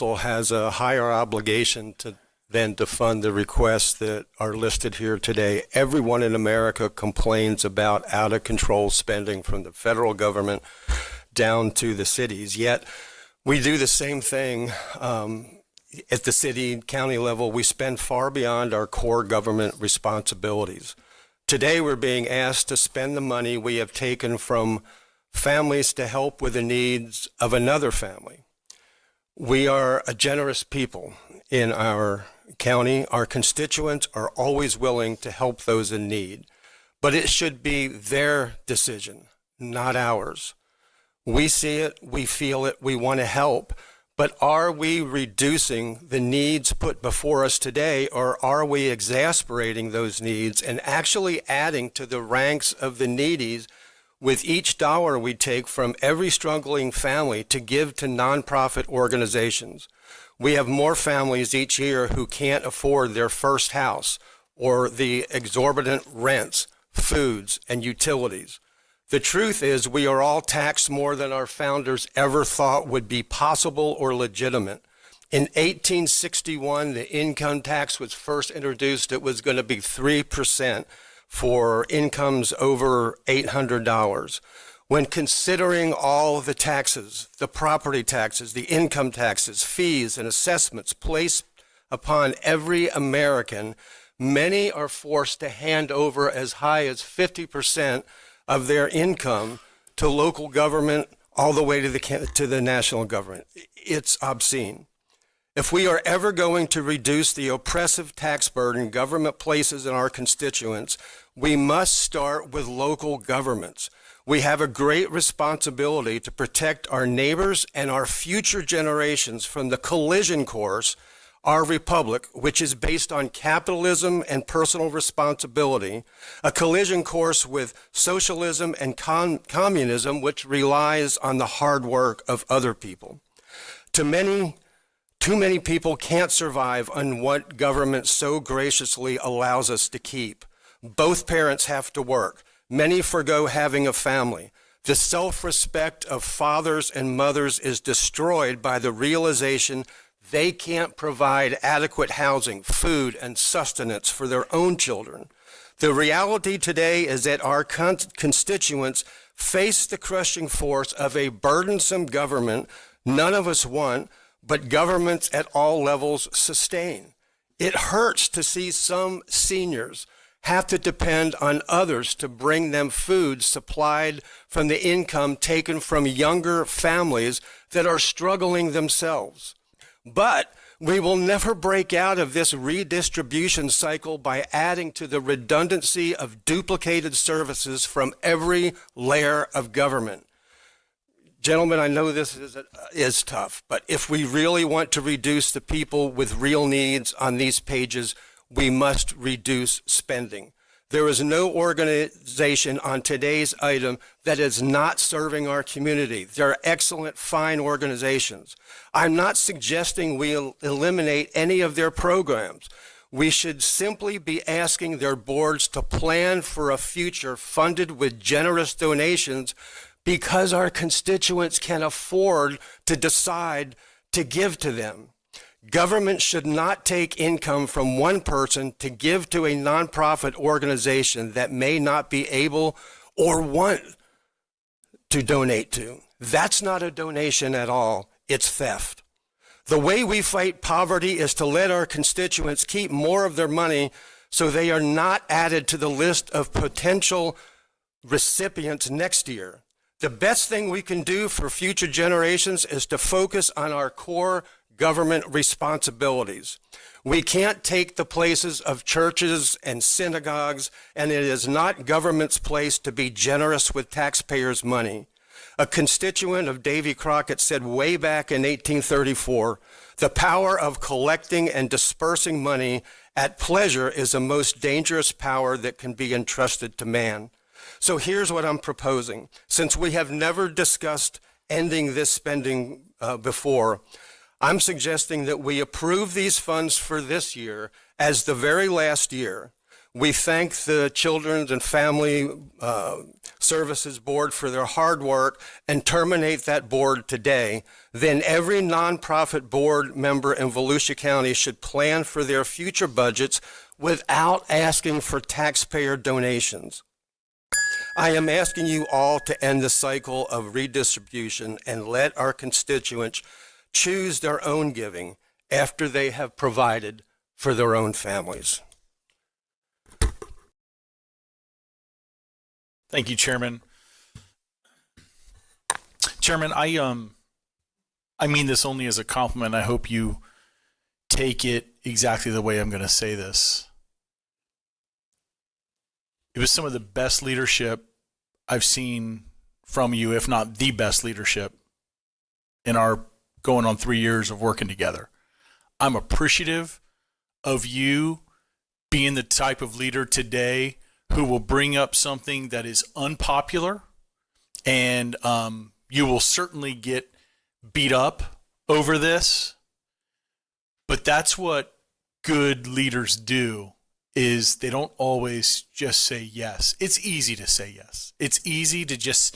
has a higher obligation than to fund the requests that are listed here today. Everyone in America complains about out-of-control spending from the federal government down to the cities, yet we do the same thing at the city, county level. We spend far beyond our core government responsibilities. Today, we're being asked to spend the money we have taken from families to help with the needs of another family. We are a generous people in our county. Our constituents are always willing to help those in need, but it should be their decision, not ours. We see it, we feel it, we want to help, but are we reducing the needs put before us today, or are we exasperating those needs and actually adding to the ranks of the needies with each dollar we take from every struggling family to give to nonprofit organizations? We have more families each year who can't afford their first house or the exorbitant rents, foods, and utilities. The truth is we are all taxed more than our founders ever thought would be possible or legitimate. In 1861, the income tax was first introduced. It was going to be 3% for incomes over $800. When considering all the taxes, the property taxes, the income taxes, fees, and assessments placed upon every American, many are forced to hand over as high as 50% of their income to local government all the way to the national government. It's obscene. If we are ever going to reduce the oppressive tax burden government places on our constituents, we must start with local governments. We have a great responsibility to protect our neighbors and our future generations from the collision course our republic, which is based on capitalism and personal responsibility, a collision course with socialism and communism, which relies on the hard work of other people. Too many people can't survive on what government so graciously allows us to keep. Both parents have to work. Many forgo having a family. The self-respect of fathers and mothers is destroyed by the realization they can't provide adequate housing, food, and sustenance for their own children. The reality today is that our constituents face the crushing force of a burdensome government none of us want, but governments at all levels sustain. It hurts to see some seniors have to depend on others to bring them food supplied from the income taken from younger families that are struggling themselves. But we will never break out of this redistribution cycle by adding to the redundancy of duplicated services from every layer of government. Gentlemen, I know this is tough, but if we really want to reduce the people with real needs on these pages, we must reduce spending. There is no organization on today's item that is not serving our community. There are excellent, fine organizations. I'm not suggesting we eliminate any of their programs. We should simply be asking their boards to plan for a future funded with generous donations because our constituents can afford to decide to give to them. Government should not take income from one person to give to a nonprofit organization that may not be able or want to donate to. That's not a donation at all. It's theft. The way we fight poverty is to let our constituents keep more of their money so they are not added to the list of potential recipients next year. The best thing we can do for future generations is to focus on our core government responsibilities. We can't take the places of churches and synagogues, and it is not government's place to be generous with taxpayers' money. A constituent of Davy Crockett said way back in 1834, "The power of collecting and dispersing money at pleasure is the most dangerous power that can be entrusted to man." So here's what I'm proposing. Since we have never discussed ending this spending before, I'm suggesting that we approve these funds for this year as the very last year. We thank the Children's and Family Services Board for their hard work and terminate that board today. Then every nonprofit board member in Volusia County should plan for their future budgets without asking for taxpayer donations. I am asking you all to end the cycle of redistribution and let our constituents choose their own giving after they have provided for their own families. Thank you, Chairman. Chairman, I mean this only as a compliment. I hope you take it exactly the way I'm going to say this. It was some of the best leadership I've seen from you, if not the best leadership in our going on 3 years of working together. I'm appreciative of you being the type of leader today who will bring up something that is unpopular, and you will certainly get beat up over this, but that's what good leaders do, is they don't always just say yes. It's easy to say yes. It's easy to just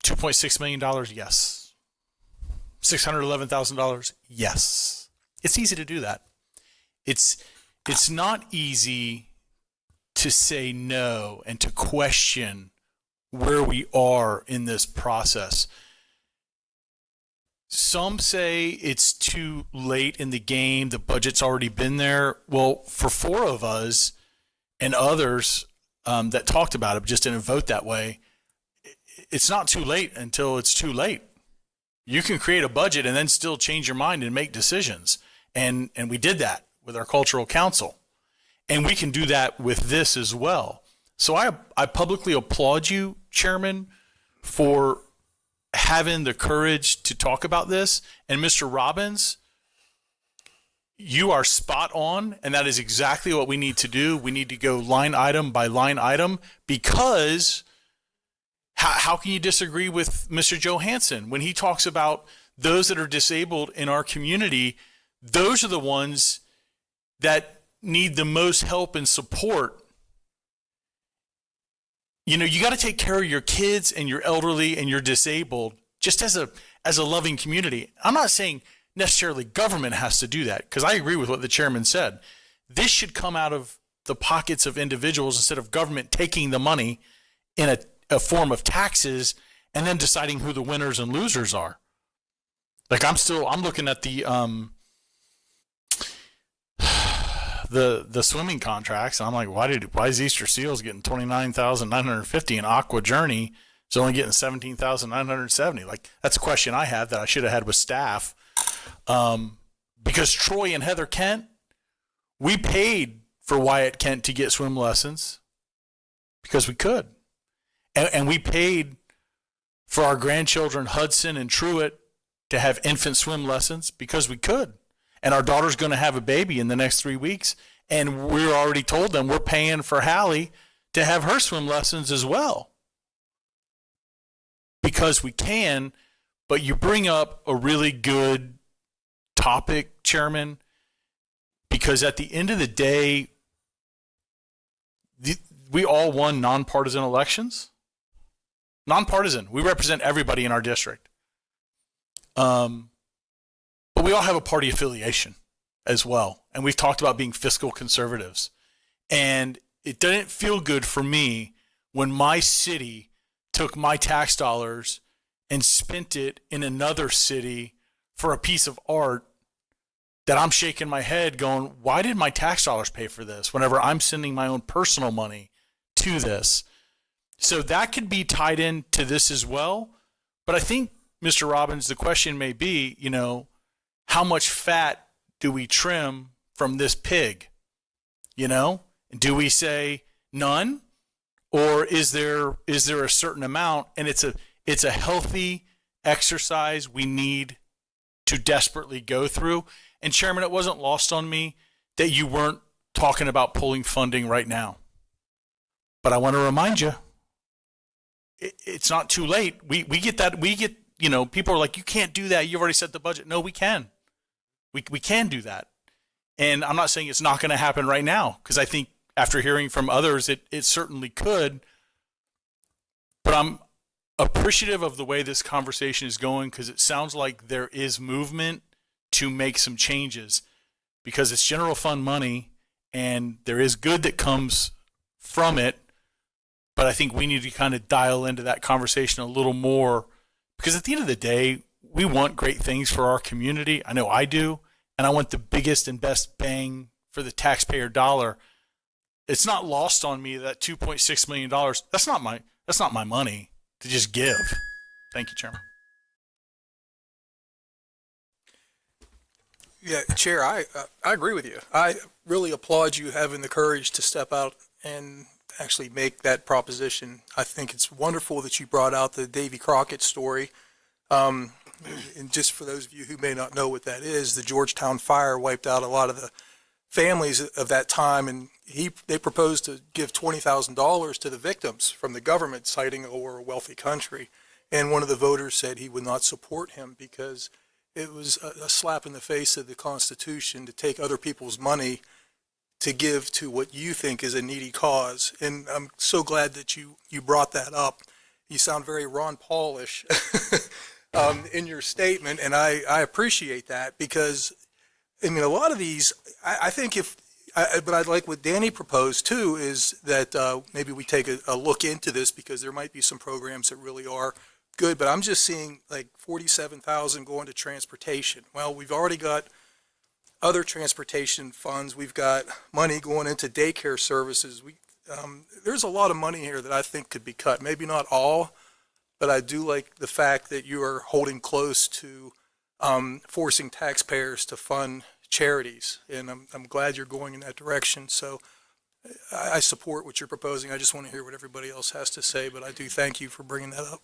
$2.6 million, yes. $611,000, yes. It's easy to do that. It's not easy to say no and to question where we are in this process. Some say it's too late in the game. The budget's already been there. Well, for four of us and others that talked about it, but just didn't vote that way, it's not too late until it's too late. You can create a budget and then still change your mind and make decisions. And we did that with our cultural council. And we can do that with this as well. So I publicly applaud you, Chairman, for having the courage to talk about this. And Mr. Robbins, you are spot on, and that is exactly what we need to do. We need to go line item by line item, because how can you disagree with Mr. Johansson when he talks about those that are disabled in our community? Those are the ones that need the most help and support. You know, you got to take care of your kids and your elderly and your disabled just as a loving community. I'm not saying necessarily government has to do that, because I agree with what the chairman said. This should come out of the pockets of individuals instead of government taking the money in a form of taxes and then deciding who the winners and losers are. Like I'm looking at the swimming contracts, and I'm like, why is Easter Seals getting $29,950 and Aqua Journey is only getting $17,970? Like, that's a question I have that I should have had with staff. Because Troy and Heather Kent, we paid for Wyatt Kent to get swim lessons because we could. And we paid for our grandchildren, Hudson and Truett, to have infant swim lessons because we could. And our daughter's going to have a baby in the next 3 weeks. And we're already told them we're paying for Hallie to have her swim lessons as well. Because we can. But you bring up a really good topic, Chairman, because at the end of the day, we all won nonpartisan elections. Nonpartisan. We represent everybody in our district. But we all have a party affiliation as well. And we've talked about being fiscal conservatives. And it didn't feel good for me when my city took my tax dollars and spent it in another city for a piece of art that I'm shaking my head going, why did my tax dollars pay for this whenever I'm sending my own personal money to this? So that could be tied into this as well. But I think, Mr. Robbins, the question may be, how much fat do we trim from this pig? Do we say none, or is there a certain amount? And it's a healthy exercise we need to desperately go through. And Chairman, it wasn't lost on me that you weren't talking about pulling funding right now. But I want to remind you, it's not too late. We get that. We get, people are like, you can't do that. You've already set the budget. No, we can. We can do that. And I'm not saying it's not going to happen right now, because I think after hearing from others, it certainly could. But I'm appreciative of the way this conversation is going because it sounds like there is movement to make some changes because it's general fund money and there is good that comes from it. But I think we need to kind of dial into that conversation a little more because at the end of the day, we want great things for our community. I know I do. And I want the biggest and best bang for the taxpayer dollar. It's not lost on me that $2.6 million, that's not my money to just give. Thank you, Chairman. Yeah, Chair, I agree with you. I really applaud you having the courage to step out and actually make that proposition. I think it's wonderful that you brought out the Davy Crockett story. And just for those of you who may not know what that is, the Georgetown fire wiped out a lot of the families of that time, and they proposed to give $20,000 to the victims from the government, citing, oh, we're a wealthy country. And one of the voters said he would not support him because it was a slap in the face of the Constitution to take other people's money to give to what you think is a needy cause. And I'm so glad that you brought that up. You sound very Ron Paulish in your statement, and I appreciate that because, I mean, a lot of these, I think but I'd like what Danny proposed too, is that maybe we take a look into this because there might be some programs that really are good, but I'm just seeing like 47,000 going to transportation. Well, we've already got other transportation funds. We've got money going into daycare services. There's a lot of money here that I think could be cut. Maybe not all, but I do like the fact that you are holding close to forcing taxpayers to fund charities, and I'm glad you're going in that direction. So I support what you're proposing. I just want to hear what everybody else has to say, but I do thank you for bringing that up.